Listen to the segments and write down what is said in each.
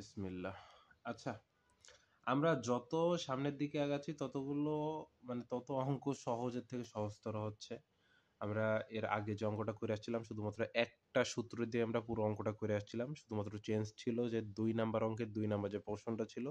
বিসমিল্লাহ। আচ্ছা, আমরা যত সামনের দিকে আগাচ্ছি ততগুলো তত অঙ্ক সহজের থেকে সহজতর হচ্ছে। আমরা এর আগে যে অঙ্কটা করে আসছিলাম শুধুমাত্র একটা সূত্র দিয়ে আমরা পুরো অঙ্কটা করে আসছিলাম। শুধুমাত্র চেঞ্জ ছিল যে ২ নাম্বার অঙ্কের ২ নাম্বার যে পোরশনটা ছিল,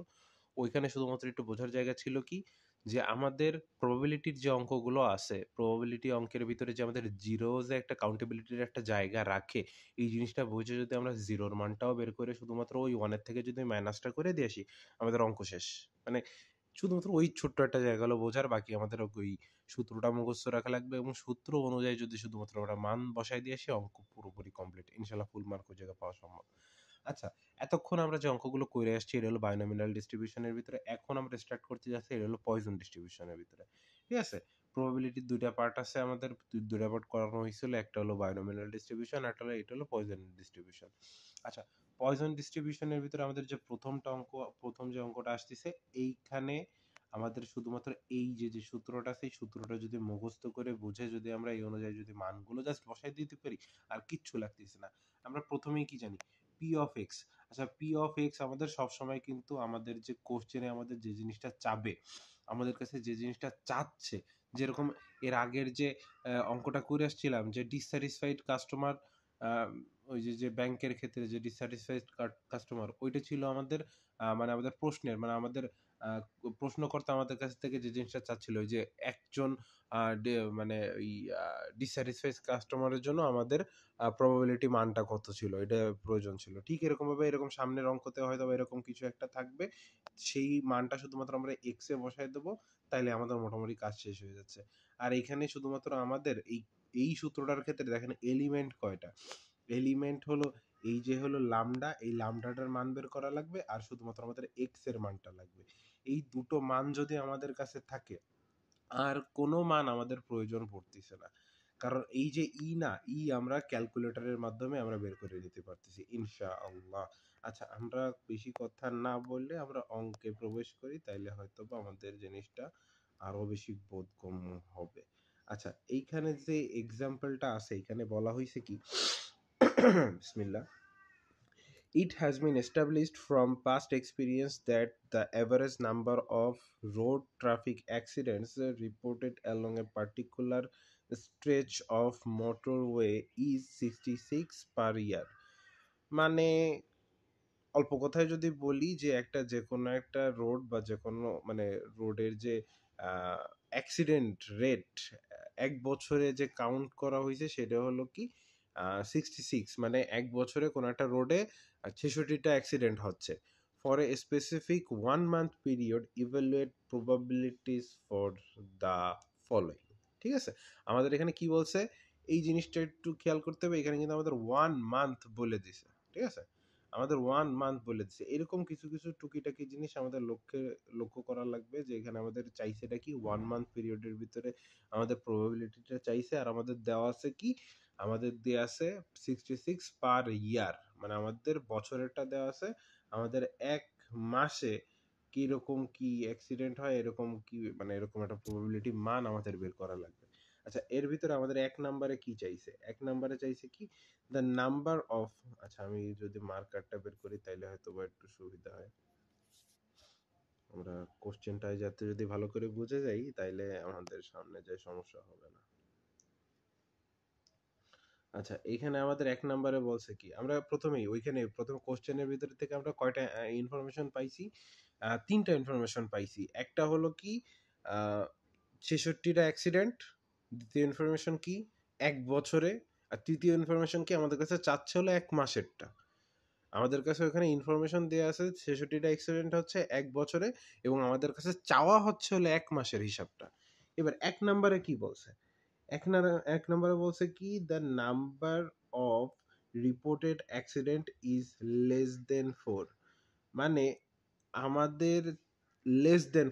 ওইখানে শুধুমাত্র একটু বোঝার জায়গা ছিল কি? যে আমাদের প্রবাবিলিটির যে অঙ্কগুলো আছে, প্রবাবিলিটি অঙ্কের ভিতরে যে আমাদের 0 যে একটা কাউন্টেবিলিটির একটা জায়গা রাখে, এই জিনিসটা বুঝে যদি আমরা 0 এর মানটাও বের করে শুধুমাত্র ওই 1 এর থেকে যদি মাইনাসটা করে দিয়ে আসি, আমাদের অঙ্ক শেষ। মানে শুধুমাত্র ওই ছোট্ট একটা জায়গা হলো বোঝার, বাকি আমাদের ওই সূত্রটা মুখস্থ রাখা লাগবে এবং সূত্র অনুযায়ী যদি শুধুমাত্র আমরা মান বসায় দিয়ে আসি, অঙ্ক পুরোপুরি কমপ্লিট। ইনশাআল্লাহ ফুল মার্ক ওই জায়গায় পাওয়া সম্ভব। আচ্ছা, এতক্ষণ আমরা যে অঙ্কগুলো করে আসছি এটা হলো বাইনোমিনাল ডিস্ট্রিবিউশনের ভিতরে। এখন আমরা স্টার্ট করতে যাচ্ছি এটা হলো পয়জন ডিস্ট্রিবিউশনের ভিতরে। ঠিক আছে? প্রবাবিলিটির ২ টা পার্ট আছে আমাদের। ২ টা পার্ট করানো হয়েছিল। একটা হলো বাইনোমিনাল ডিস্ট্রিবিউশন, একটা হলো এটা হলো পয়জন ডিস্ট্রিবিউশন। আচ্ছা, পয়জন ডিস্ট্রিবিউশনের ভিতরে আমাদের যে ১ম যে অঙ্কটা আসতেছে, এইখানে আমাদের শুধুমাত্র এই যে সূত্রটা আছে, এই সূত্রটা যদি মুখস্থ করে বুঝে যদি আমরা এই অনুযায়ী যদি মানগুলো জাস্ট বসায় দিতে পারি, আর কিচ্ছু লাগতেছে না। আমরা ১ম এই কি জানি? P of x। আচ্ছা, P of x আমাদের সবসময় কিন্তু আমাদের যে কোশ্চেনে আমাদের যে জিনিসটা চাবে, আমাদের কাছে যে জিনিসটা চাচ্ছে, যেরকম এর আগের যে অঙ্কটা করে আসছিলাম যে ডিসস্যাটিসফাইড কাস্টমার, আ ওই যে ব্যাংকের ক্ষেত্রে যে ডিসস্যাটিসফাইড কাস্টমার, ওইটা ছিল আমাদের আমাদের প্রশ্নের আমাদের আ প্রশ্নকর্তা আমাদের কাছ থেকে যে জিনিসটা চাচ্ছিল, ওই যে একজন আ ডে মানে ওই আ ডিসস্যাটিসফাইড কাস্টমারের জন্য আমাদের প্রবাবিলিটি মানটা কত ছিল, এটা প্রয়োজন ছিল। ঠিক এরকমভাবে এরকম সামনের অঙ্কতে হয়তোবা এরকম কিছু একটা থাকবে। সেই মানটা শুধুমাত্র আমরা x এ বসায় দেব, তাইলে আমাদের মোটামুটি কাজ শেষ হয়ে যাচ্ছে। আর এখানে শুধুমাত্র আমাদের এই সূত্রটার ক্ষেত্রে দেখেন এলিমেন্ট কয়টা? এলিমেন্ট হলো এই যে হলো লামডা, এই লামডাটার মান বের করা লাগবে আর শুধুমাত্র আমাদের x এর মানটা লাগবে। এই দুটো মান যদি আমাদের কাছে থাকে, আর কোনো মান আমাদের প্রয়োজন পড়তেছে না। কারণ এই যে আমরা ক্যালকুলেটরের মাধ্যমে আমরা বের করে নিতে পারতেছি ইনশাআল্লাহ। আচ্ছা, আমরা বেশি কথা না বললে আমরা অঙ্কে প্রবেশ করি, তাইলে হয়তোবা আমাদের জিনিসটা আরো বেশি বোধগম্য হবে। আচ্ছা, এইখানে যে এক্সাম্পলটা আছে এখানে বলা হইছে কি? বিসমিল্লাহ। It has been established from past experience that the average number of road traffic accidents reported along a particular stretch of motorway is 66 per year. মানে অল্প কথায় যদি বলি যে যেকোনো একটা রোড বা যেকোনো রোডের যে অ্যাক্সিডেন্ট রেট ১ বছরে যে কাউন্ট করা হইছে সেটা হলো কি 66, মানে ১ বছরে কোনো একটা রোডে ৬৬ টা অ্যাক্সিডেন্ট হচ্ছে। For a specific 1 month period evaluate probabilities for the following. ঠিক আছে? আমাদের এখানে কি বলছে? এই জিনিসটা একটু খেয়াল করতে হবে। এখানে কিন্তু আমাদের 1 মান্থ বলে দিছে। ঠিক আছে? আমাদের 1 মান্থ বলে দিছে। এরকম কিছু টুকিটাকি জিনিস আমাদের লক্ষ্য করা লাগবে যে এখানে আমাদের চাইছেটা কি 1 মান্থ পিরিয়ডের ভিতরে আমাদের প্রবাবিলিটিটা চাইছে, আর আমাদের দেওয়া আছে কি? আমাদের দেয়া আছে 66 পার ইয়ার। মানে আমাদের বছরেরটা দেওয়া আছে। আমাদের ১ মাসে কিরকম কি অ্যাক্সিডেন্ট হয় এরকম কি এরকম একটা প্রবাবিলিটি মান আমাদের বের করা লাগবে। আচ্ছা, এর ভিতরে আমাদের ১ নাম্বারে কি চাইছে? ১ নাম্বারে চাইছে কি? The number of. আচ্ছা, আমি যদি মার্কারটা বের করি তাইলে হয়তোবা একটু সুবিধা হয়। আমরা কোশ্চেনটা যাতে যদি ভালো করে বুঝে যাই তাইলে আমাদের সামনে যে সমস্যা হবে না। আচ্ছা, এইখানে আমাদের ১ নাম্বারে বলছে কি? আমরা প্রথমেই ওইখানে ১ম কোশ্চেনের ভিতর থেকে আমরা কয়টা ইনফরমেশন পাইছি? ৩ টা ইনফরমেশন পাইছি। একটা হলো কি? আ ৬৬ টা অ্যাক্সিডেন্ট। দ্বিতীয় ইনফরমেশন কি? ১ বছরে। আর তৃতীয় ইনফরমেশন কি? আমাদের কাছে চাচ্ছে হলো ১ মাসেরটা। আমাদের কাছে ওখানে ইনফরমেশন দেয়া আছে ৬৬ টা অ্যাক্সিডেন্ট হচ্ছে ১ বছরে, এবং আমাদের কাছে চাওয়া হচ্ছে হলো ১ মাসের হিসাবটা। এবার ১ নাম্বারে কি বলছে? ১ নাম্বারে বলছে কি? The number of reported accident is less than 4। মানে আমাদের লেস দেন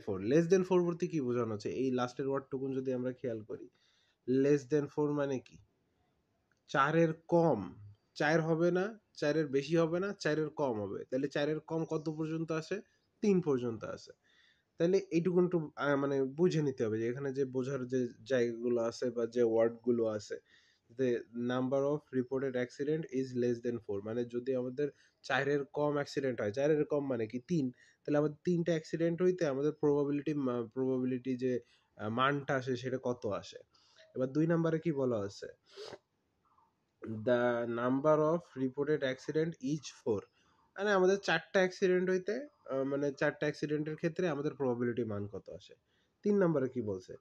4 বলতে কি বোঝানো হচ্ছে? এই লাস্টের ওয়ার্ডটুকুন যদি আমরা খেয়াল করি। লেস দেন 4 মানে কি? ৪ এর কম। ৪ হবে না, ৪ এর বেশি হবে না, ৪ এর কম হবে। তাইলে ৪ এর কম কত পর্যন্ত আসে? ৩ পর্যন্ত আসে। তাইলে এইটুকুন একটু বুঝে নিতে হবে যে এখানে যে বোঝার যে জায়গাগুলো আছে বা যে ওয়ার্ড গুলো আছে, the number of reported accident is less than 4, মানে যদি আমাদের 4-এর কম অ্যাক্সিডেন্ট হয়, 4-এর কম মানে কি 3, তাহলে আমাদের 3টা অ্যাক্সিডেন্ট হইতে আমাদের প্রবাবিলিটি যে মানটা আসে সেটা কত আসে। এবার 2 নম্বরে কি বলা আছে, the number of reported accident is 4, মানে আমাদের 4টা অ্যাক্সিডেন্ট হইতে মানে 4টা অ্যাক্সিডেন্টের ক্ষেত্রে আমাদের প্রবাবিলিটি মান কত আসে। 3 নম্বরে কি বলছে,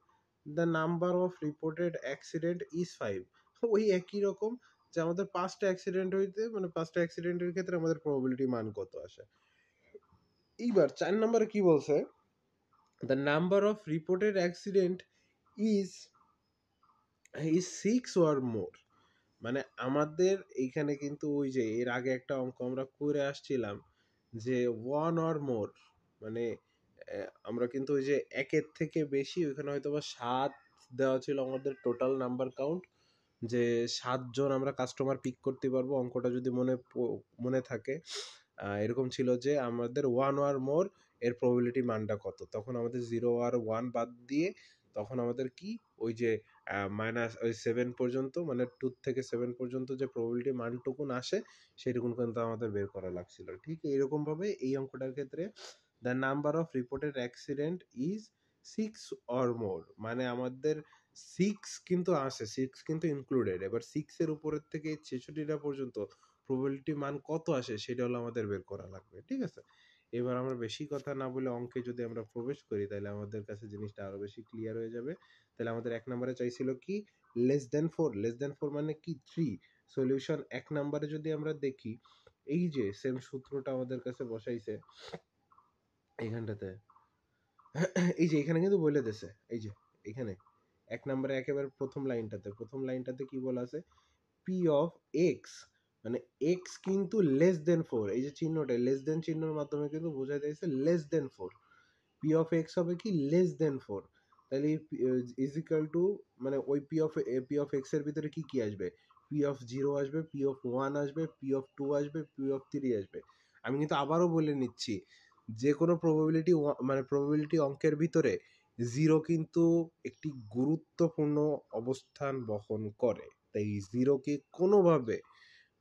the number of reported accident is 5, ওই একই রকম যে আমাদের 5টা অ্যাক্সিডেন্ট হইতে মানে 5টা অ্যাক্সিডেন্টের ক্ষেত্রে আমাদের প্রবাবিলিটি মান কত আসে। এইবার 4 নম্বরে কি বলছে, the number of reported accident is 6 or more, মানে আমাদের এইখানে কিন্তু ওই যে এর আগে একটা অঙ্ক আমরা করে আসছিলাম যে 1 or more, মানে আমরা কিন্তু ওই যে 1-এর থেকে বেশি, ওইখানে হয়তো বা 7 দেওয়া ছিল আমাদের টোটাল নাম্বার কাউন্ট, যে 7 জন আমরা কাস্টমার পিক করতে পারবো, অঙ্কটা যদি মনে থাকে। এরকম ছিল যে আমাদের 1 or more এর প্রবাবিলিটি মানটা কত, তখন আমাদের 0 আর 1 বাদ দিয়ে তখন আমাদের কি ওই যে মাইনাস ওই 7 পর্যন্ত, মানে 2 থেকে 7 পর্যন্ত যে প্রবাবিলিটি মানটুকুন আসে সেটুকুন কিন্তু আমাদের বের করা লাগছিল। ঠিক এরকম ভাবে এই অঙ্কটার ক্ষেত্রে the number of reported accident is 6 or more, মানে আমাদের 6 কিন্তু আসে, 6 কিন্তু ইনক্লুডেড। এবার 6 এর উপরের থেকে 66টা পর্যন্ত প্রবাবিলিটি মান কত আসে সেটা হলো আমাদের বের করা লাগবে। ঠিক আছে, এবার আমরা বেশি কথা না বলে অঙ্কে যদি আমরা প্রবেশ করি তাহলে আমাদের কাছে জিনিসটা আরো বেশি ক্লিয়ার হয়ে যাবে। তাহলে আমাদের 1 নম্বরে চাইছিল কি লেস দেন 4, লেস দেন 4 মানে কি 3। সলিউশন 1 নম্বরে যদি আমরা দেখি, এই যে সেম সূত্রটা আমাদের কাছে বসাইছে এইখানটাতে, এই যে এখানে কিন্তু বলে দিছে, এই যে এখানে 1 নম্বরে একেবারে প্রথম লাইনটাতে কি বলা আছে, পি অফ এক্স, মানে এক্স কিন্তু লেস দেন 4, এই যে চিহ্নটা লেস দেন চিহ্নের মাধ্যমে কিন্তু বোঝা যাচ্ছে less than 4, P of x হবে কি লেস দেন 4, তাহলে ইজ ইকুয়াল টু, মানে ওই পি অফ এক্স এর ভিতরে কি কি আসবে, পি অফ 0 আসবে, পি অফ 1 আসবে, পি অফ 2 আসবে, পি অফ 3 আসবে। আমি কিন্তু আবারও বলে নিচ্ছি, যে কোনো প্রবাবিলিটি মানে প্রবাবিলিটি অঙ্কের ভিতরে 0 কিন্তু একটি গুরুত্বপূর্ণ অবস্থান বহন করে, তাই 0কে কোনোভাবে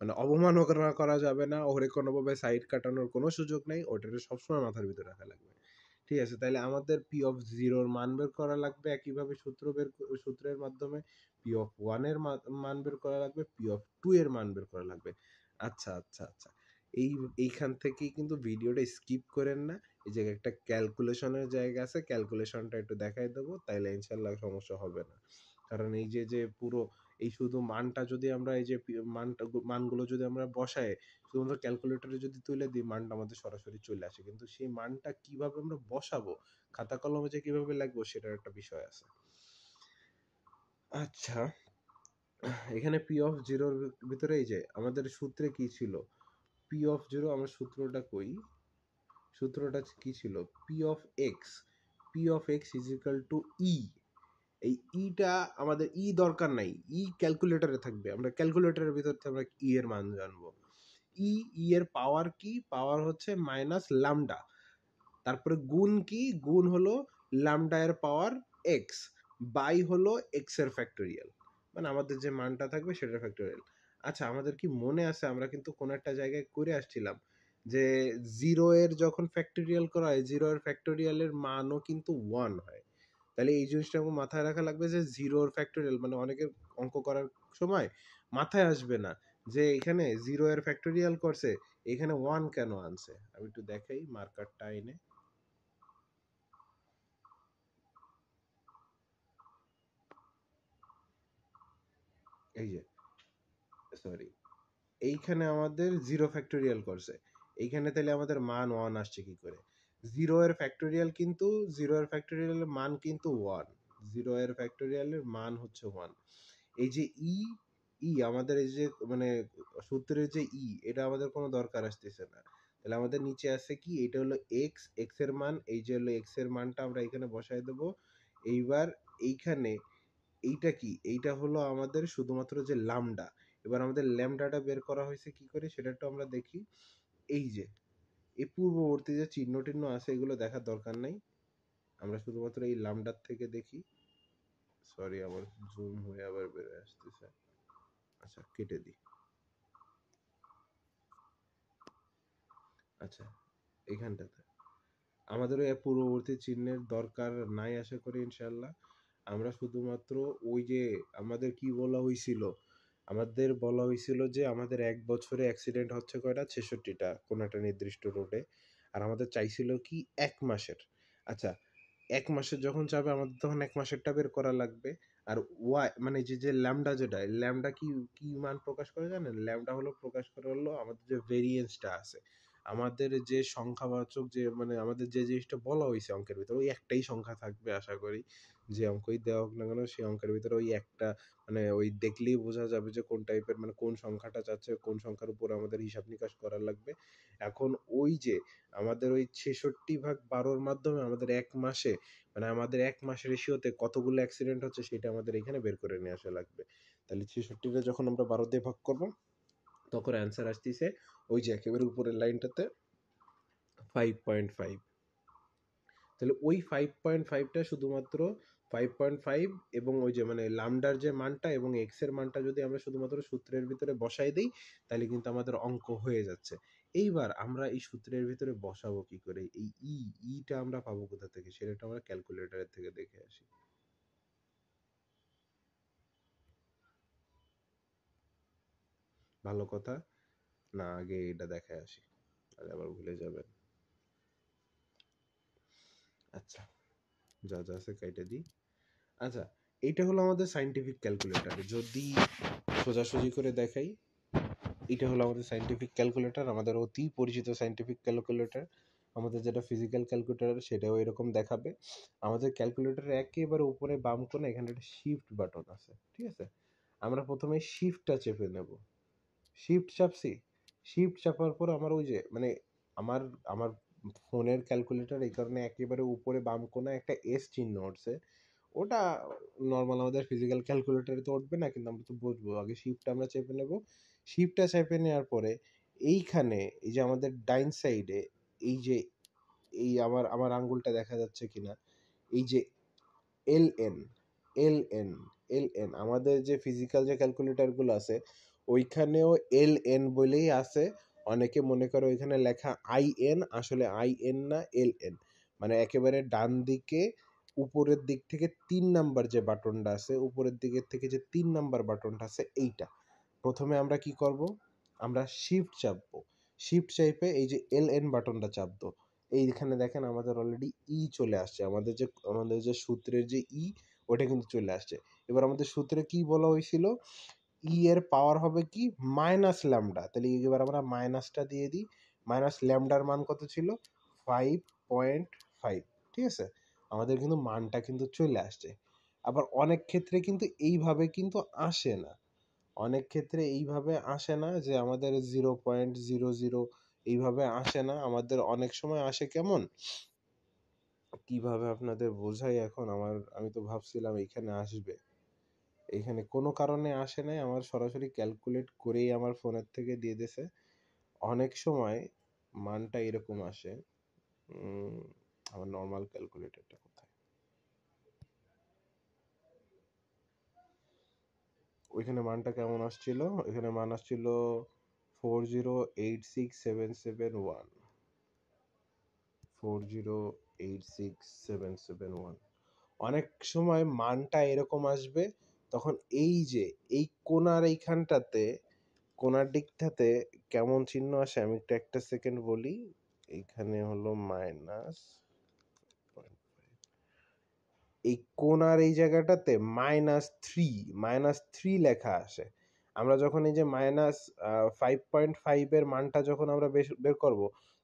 মানে অবমাননা করা যাবে না, ওরে কোনোভাবে সাইড কাটানোর কোনো সুযোগ নাই, ওটাকে সবসময় মাথার ভিতরে রাখা লাগবে। ঠিক আছে, তাহলে আমাদের পি অফ 0-র মান বের করা লাগবে, একইভাবে সূত্রের মাধ্যমে পি অফ 1-এর মান বের করা লাগবে, পি অফ 2-এর মান বের করা লাগবে। আচ্ছা আচ্ছা আচ্ছা, এইখান থেকেই কিন্তু ভিডিওটা স্কিপ করেন না, এই জায়গায় একটা ক্যালকুলেশনের জায়গা আছে, ক্যালকুলেশনটা একটু দেখাই দেবো, তাইলে ইনশাল্লাহ সমস্যা হবে না। কারণ এই যে পুরো এই শুধু মানটা যদি আমরা এই যে মানগুলো যদি আমরা বসাই শুধুমাত্র ক্যালকুলেটরে যদি তুলে দিই, মানটা আমাদের সরাসরি চলে আসে, কিন্তু সেই মানটা কিভাবে আমরা বসাবো, খাতা কলমে যে কিভাবে লাগবো সেটার একটা বিষয় আছে। আচ্ছা, এখানে পি অফ 0-র ভিতরে এই যে আমাদের সূত্রে কি ছিল, পি অফ 0, আমরা সূত্রটা কই, সূত্রটা কি ছিল, P of X, P of X is equal to E, এই ইটা আমাদের দরকার নাই, ক্যালকুলেটরে থাকবে, আমরা ক্যালকুলেটরের ভিতর থেকে আমরা এর মান জানবো। এর পাওয়ার কি, পাওয়ার হচ্ছে মাইনাস লামডা, তারপরে গুণ কি, গুণ হলো লামডা এর পাওয়ার এক্স, বাই হলো এক্স এর ফ্যাক্টোরিয়াল, মানে আমাদের যে মানটা থাকবে সেটার ফ্যাক্টোরিয়াল। আচ্ছা, আমাদের কি মনে আছে আমরা কিন্তু কোন একটা জায়গায় করে আসছিলাম যে 0 এর যখন ফ্যাক্টোরিয়াল করা হয় 0 এর ফ্যাক্টোরিয়ালের মানও কিন্তু 1 হয়। তাহলে এই জিনিসটা আমার মাথায় রাখা লাগবে যে 0-র ফ্যাক্টোরিয়াল, মানে অনেকের অঙ্ক করার সময় মাথায় আসবে না যে এখানে 0 এর ফ্যাক্টোরিয়াল করছে, এখানে 1 কেন আনছে। আমি একটু দেখাই মার্কারটা এনে, এই যে সরি, এইখানে আমাদের 0 ফ্যাক্টোরিয়াল করছে, এইখানে তাহলে আমাদের মান 1 আসছে কি করে, 0 এর ফ্যাক্টোরিয়াল কিন্তু 0 এর ফ্যাক্টোরিয়ালের মান কিন্তু 1, 0 এর ফ্যাক্টোরিয়ালের মান হচ্ছে 1। এই যে আমাদের এই যে মানে সূত্রের যে এটা আমাদের কোনো দরকার আসতেছে না, তাহলে আমাদের নিচে আছে কি, এটা হলো এক্স এর মান, এই যে হলো এক্স এর মানটা আমরা এখানে বসাই দেবো। এইবার এইখানে এইটা কি, এইটা হলো আমাদের শুধুমাত্র যে লামডা, এবার আমাদের ল্যামডাটা বের করা হয়েছে কি করে সেটা একটু আমরা দেখি। এই যে এই পূর্ববর্তী যে চিহ্ন টিহ্ন আছে এগুলো দেখার দরকার নাই, আমরা শুধুমাত্র এই লামডার থেকে দেখি। সরি, আমার জুম হয়ে আবার বেড়ে আসতেছে। আচ্ছা কেটে দিই। আচ্ছা এইখানটাতে আমাদের ওই পূর্ববর্তী চিহ্নের দরকার নাই আশা করি ইনশাল্লাহ। আমরা শুধুমাত্র ওই যে আমাদের কি বলা হয়েছিল, আমাদের বলা হয়েছিল যে আমাদের 1 বছরে অ্যাক্সিডেন্ট হচ্ছে কয়টা, 66টা কোনো একটা নির্দিষ্ট রোডে। আর আমাদের চাইছিল কি 1 মাসের। আচ্ছা 1 মাসের যখন যাবে আমাদের তখন 1 মাসেরটা বের করা লাগবে। আর ওয়াই মানে যে যে ল্যামডা, যেটা ল্যামডা কি কি মান প্রকাশ করে জানেন? ল্যামডা হলো প্রকাশ করে হলো আমাদের যে ভেরিয়েন্সটা আছে, আমাদের যে সংখ্যাবাচক যে মানে আমাদের যে জিনিসটা বলা হয়েছে অঙ্কের ভিতরে, ওই একটাই সংখ্যা থাকবে আশা করি। যে অঙ্কই দেওয়া হোক না কেন সেই অঙ্কের ভিতরে ওই একটা, মানে ওই দেখলেই বোঝা যাবে যে কোন টাইপের, মানে কোন সংখ্যাটা চাচ্ছে, কোন সংখ্যার উপর আমাদের হিসাব নিকাশ করা লাগবে। এখন ওই যে আমাদের ওই 66/12 মাধ্যমে আমাদের 1 মাসে, মানে আমাদের 1 মাস রেশিওতে কতগুলো অ্যাক্সিডেন্ট হচ্ছে সেটা আমাদের এখানে বের করে নিয়ে আসা লাগবে। তাহলে 66টা যখন আমরা 12 দিয়ে ভাগ করব তখন অ্যান্সার আসতেছে ওই যে একেবারে উপরের লাইনটাতে 5.5। তাহলে ওই 5.5টা শুধুমাত্র 5.5 এবং ওই যে মানে লামডার যে মানটা এবং এক্স এর মানটা যদি আমরা শুধুমাত্র সূত্রের ভিতরে বসাই দিই তাহলে কিন্তু আমাদের অঙ্ক হয়ে যাচ্ছে। এইবার আমরা এই সূত্রের ভিতরে বসাবো কি করে, এই ইটা আমরা পাবো কোথা থেকে, সেটা আমরা ক্যালকুলেটরের থেকে দেখে আসি। ভালো কথা, না আগে এটা দেখে আসি, তাহলে আবার ভুলে যাবেন। আচ্ছা যা যা আছে কাইটা দিই। আচ্ছা এইটা হলো আমাদের সাইন্টিফিক ক্যালকুলেটর। যদি সোজাসুজি করে দেখাই, এটা হলো আমাদের সাইন্টিফিক ক্যালকুলেটর, আমাদের অতি পরিচিত সাইন্টিফিক ক্যালকুলেটর। আমাদের যেটা ফিজিক্যাল ক্যালকুলেটর সেটাও এরকম দেখাবে। আমাদের ক্যালকুলেটরের একেবারে উপরে বাম কোণে এখানে একটা শিফট বাটন আছে, ঠিক আছে? আমরা প্রথমে শিফটটা চেপে নেব। শিফট চাপছি, শিফট চাপার পর আমার ওই যে মানে আমার আমার ফোনের ক্যালকুলেটর এই কারণে একেবারে উপরে বাম কোণে একটা এস চিহ্ন উঠছে। ওটা নর্মাল আমাদের ফিজিক্যাল ক্যালকুলেটরে তো উঠবে না, কিন্তু আমরা তো বুঝবো। আগে শিফটটা আমরা চেপে নেব। শিফটটা চেপে নেওয়ার পরে এইখানে এই যে আমাদের ডাইন সাইডে এই যে এই আমার আমার আঙ্গুলটা দেখা যাচ্ছে কিনা, এই যে L N L N L N আমাদের যে ফিজিক্যাল যে ক্যালকুলেটরগুলো আছে ওইখানেও এল এন বলেই আছে। অনেকে মনে করে ওইখানে লেখা আই এন, আসলে আই এন না, এল এন। মানে একেবারে ডান দিকে উপরের দিক থেকে 3 নাম্বার যে বাটনটা আছে, উপরের দিকের থেকে যে 3 নাম্বার বাটনটা আছে এইটা। প্রথমে আমরা কি করব, আমরা শিফট চাপবো। শিফট চাইপে এই যে এল এন বাটনটা চাপবো। এইখানে দেখেন আমাদের অলরেডি ই চলে আসছে, আমাদের যে সূত্রের যে ই ওটা কিন্তু চলে আসছে। এবার আমাদের সূত্রে কি বলা হয়েছিল, ই এর পাওয়ার হবে কি মাইনাস ল্যামডা। তাহলে এবার আমরা মাইনাসটা দিয়ে দিই। মাইনাস ল্যামডার মান কত ছিল, 5.5। ঠিক আছে, আমাদের কিন্তু মানটা কিন্তু চলে আসছে। আবার অনেক ক্ষেত্রে কিন্তু এইভাবে কিন্তু আসে না, অনেক ক্ষেত্রে এইভাবে আসে না যে আমাদের 0.00 এইভাবে আসে না। আমাদের অনেক সময় আসে কেমন, কিভাবে আপনাদের বোঝাই এখন, আমি তো ভাবছিলাম এইখানে আসবে, এইখানে কোনো কারণে আসে নাই, আমার সরাসরি ক্যালকুলেট করেই আমার ফোনের থেকে দিয়ে দিছে। অনেক সময় মানটা এরকম আসে। আমার নর্মাল ক্যালকুলেটরটা কোথায়, ওইখানে মানটা কেমন আসছিল, এখানে মান আসছিল 4086771, 4086771। অনেক সময় মানটা এরকম আসবে, তখন এই যে এই কোণার এইখানটাতে, কোণার দিকটাতে কেমন চিহ্ন আসে আমি একটু একটা সেকেন্ড বলি। এইখানে হলো মাইনাস, এই কোণার এই জায়গাটাতে -3 লেখা আসে। আমরা যখন এই যে -5.5 এর মানটা যখন আমরা বের করব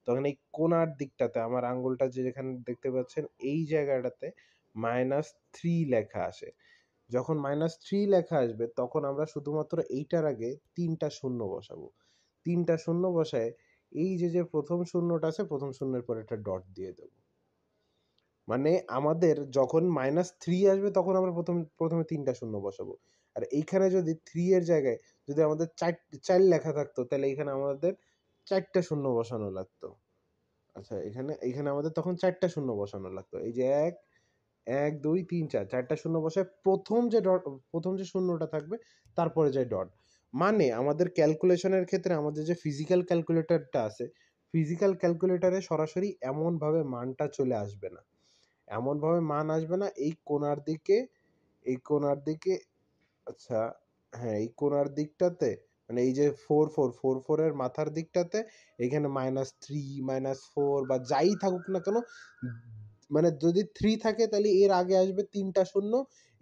তখন এই কোণার দিকটাতে আমার আঙ্গুলটা যেখানে দেখতে পাচ্ছেন এই জায়গাটাতে -3 লেখা আসে। যখন -3 লেখা আসবে তখন আমরা শুধুমাত্র এইটার আগে 3টা শূন্য বসাবো। 3টা শূন্য বসায় এই যে যে প্রথম শূন্যটা আছে প্রথম শূন্যের পর একটা ডট দিয়ে দেব। মানে আমাদের যখন -3 আসবে তখন আমরা প্রথমে 3টা শূন্য বসাবো। আর এইখানে যদি 3 এর জায়গায় যদি আমাদের 4 লেখা থাকতো তাহলে এইখানে আমাদের 4টা শূন্য বসানো লাগতো। আচ্ছা এইখানে আমাদের তখন 4টা শূন্য বসানো লাগতো। এই যে 1 1 2 3 4 4টা শূন্য বসায় প্রথম যে শূন্যটা থাকবে তারপরে যায় ডট। মানে আমাদের ক্যালকুলেশনের ক্ষেত্রে আমাদের যে ফিজিক্যাল ক্যালকুলেটরটা আছে, ফিজিক্যাল ক্যালকুলেটরে সরাসরি এমনভাবে মানটা চলে আসবে না, এমনভাবে মান আসবে না এই কোণার দিকে, এই কোণার দিকে। আচ্ছা, হ্যাঁ, এই কোণার দিকটাতে, মানে এই যে 4 এর মাথার দিকটাতে এখানে -3 -4 বা যাই থাকুক না কেন, মানে যদি 3 থাকে তাহলে এর আগে আসবে 3টা শূন্য।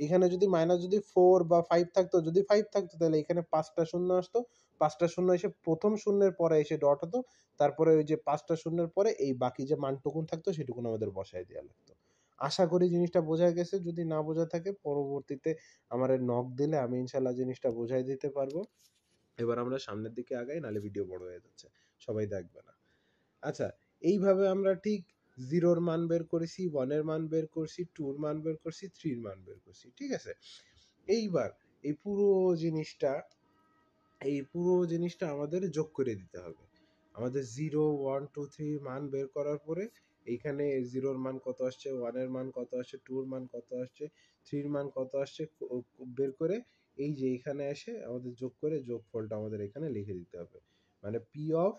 এখানে যদি মাইনাস যদি 4 বা 5 থাকতো, যদি 5 থাকতো তাহলে এখানে 5টা শূন্য আসতো, 5টা শূন্য এসে প্রথম শূন্যের পরে এসে ডট হতো, তারপরে ওই যে 5টা শূন্যের পরে এই বাকি যে মানটুকুন থাকতো সেটুকুন আমাদের বসায় দেওয়া লাগতো। আশা করি জিনিসটা বোঝা গেছে। যদি না বোঝা থাকে পরবর্তীতে আমারে নক দিলে আমি ইনশাল্লাহ জিনিসটা বোঝাই দিতে পারবো। এবার আমরা সামনের দিকে আগাই, নাহলে ভিডিও বড় হয়ে যাচ্ছে, সবাই দেখবে না। আচ্ছা, এইভাবে আমরা ঠিক 0-র মান বের করেছি, 1-এর মান বের করছি, 2-র মান বের করছি, 3-র মান বের করছি, ঠিক আছে? এইবার এই পুরো জিনিসটা, এই পুরো জিনিসটা আমাদের যোগ করে দিতে হবে। আমাদের 0, 1, 2, 3 মান বের করার পরে এইখানে 0-র মান কত আসছে, 1-এর মান কত আসছে, 2-র মান কত আসছে, 3-র মান কত আসছে বের করে এই যে এখানে এসে আমাদের যোগ করে যোগফলটা আমাদের এখানে লিখে দিতে হবে। মানে পি অফ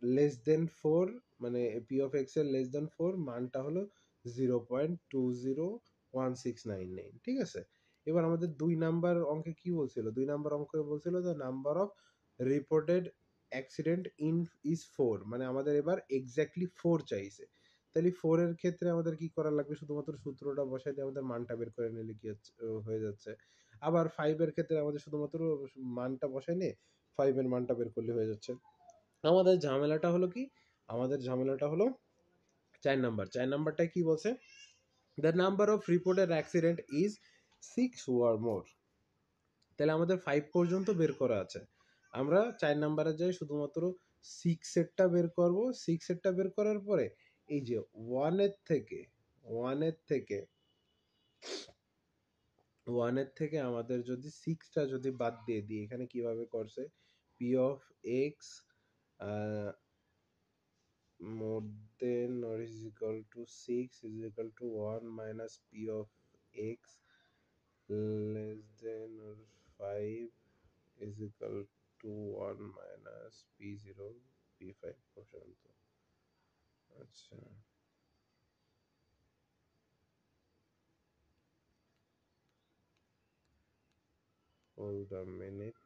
লেস দেন 4, মানে পি অফ এক্স এর লেস দেন 4 মানটা হলো 0.201699, ঠিক আছে? এবার আমাদের 2 নাম্বার অঙ্কে কি বলছিল, 2 নাম্বার অঙ্কে বলছিল যে number of reported accident in is 4, মানে আমাদের এবার এক্স্যাক্টলি 4 চাইছে। তাহলে 4 এর ক্ষেত্রে আমাদের কি করা লাগবে, শুধুমাত্র সূত্রটা বসাই দিয়ে আমাদের মানটা বের করে নিলে কি হয়ে যাচ্ছে। আবার 5 এর ক্ষেত্রে আমাদের শুধুমাত্র মানটা বসাই নিয়ে 5 এর মানটা বের করলে হয়ে যাচ্ছে। আমাদের ঝামেলাটা হলো কি, আমাদের ঝামেলাটা হলো 4 নাম্বার। 4 নাম্বারটা কি বলছে, the number of reported accident is 6 or more। তাহলে আমাদের 5 পর্যন্ত বের করা আছে। আমরা 4 নাম্বারে যাই, শুধুমাত্র 6 এরটা বের করব। 6 এরটা বের করার পরে এই যে 1 এর থেকে 1 এর থেকে 1 এর থেকে আমাদের যদি 6টা যদি বাদ দিয়ে দিই, এখানে কিভাবে করছে, P of x more than or is equal to 6 is equal to 1 minus p of x less than or 5 is equal to 1 minus p0 p5 পর্যন্ত। আচ্ছা, hold a minute,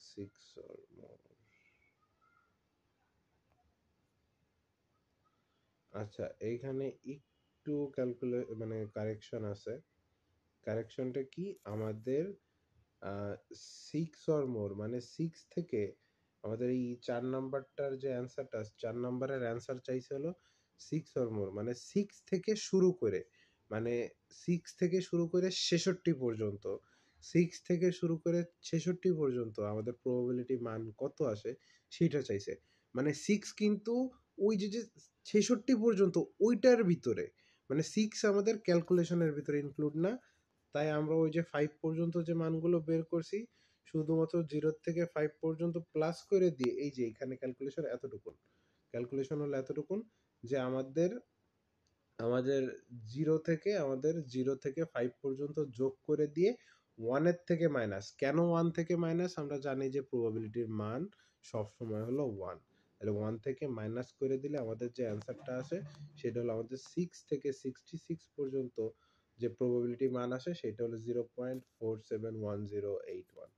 6 or more। আচ্ছা, এইখানে একটু মানে কারেকশন আছে। কারেকশনটা কি, আমাদের 6 or more, মানে 6 থেকে আমাদের এই 4 নাম্বারটার যে অ্যান্সারটা, 4 নাম্বারের অ্যান্সার চাইছে হলো 6 অর মোর, মানে 6 থেকে শুরু করে, মানে 6 থেকে শুরু করে 66 পর্যন্ত, 6 থেকে শুরু করে 66 পর্যন্ত আমাদের প্রবাবিলিটি মান কত আসে সেটা চাইছে। মানে 6 কিন্তু ওই যে 66 পর্যন্ত ওইটার ভিতরে, মানে 6 আমাদের ক্যালকুলেশনের ভিতরে ইনক্লুড না। তাই আমরা ওই যে 5 পর্যন্ত যে মানগুলো বের করছি, শুধুমাত্র 0 থেকে 5 পর্যন্ত প্লাস করে দিয়ে এই যে এখানে ক্যালকুলেশন এতটুকুন, ক্যালকুলেশন হলো এতটুকুন, যে আমাদের আমাদের 0 থেকে 5 পর্যন্ত যোগ করে দিয়ে 1 এর থেকে মাইনাস, কেন 1 থেকে মাইনাস, আমরা জানি যে প্রবাবিলিটির মান সবসময় হলো 1। তাহলে 1 থেকে মাইনাস করে দিলে আমাদের যে অ্যান্সারটা আসে সেটা হলো আমাদের 6 থেকে 66 পর্যন্ত যে প্রবাবিলিটি মান আসে সেটা হলো 0.471081,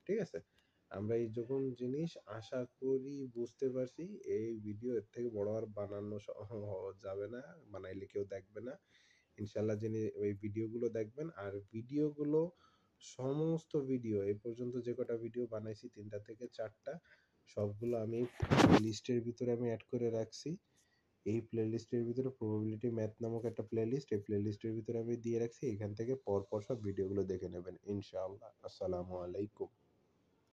ঠিক আছে? আমরা এই যখন জিনিস আশা করি বুঝতে পারছি। এই ভিডিও এর থেকে বড় আর বানানো যাবে না, বানাইলে কেউ দেখবে না। ইনশাল্লাহ যিনি ওই ভিডিওগুলো দেখবেন, আর ভিডিওগুলো সমস্ত ভিডিও এই পর্যন্ত যে কটা ভিডিও বানাইছি 3টা থেকে 4টা, সবগুলো আমি লিস্টের ভিতরে আমি অ্যাড করে রাখছি। এই প্লেলিস্টের ভিতরে প্রবাবিলিটি ম্যাথ নামক একটা প্লেলিস্ট, এই প্লেলিস্টের ভিতরে আমি দিয়ে রাখছি। এখান থেকে পরপর সব ভিডিওগুলো দেখে নেবেন ইনশাআল্লাহ। আসসালামু আলাইকুম।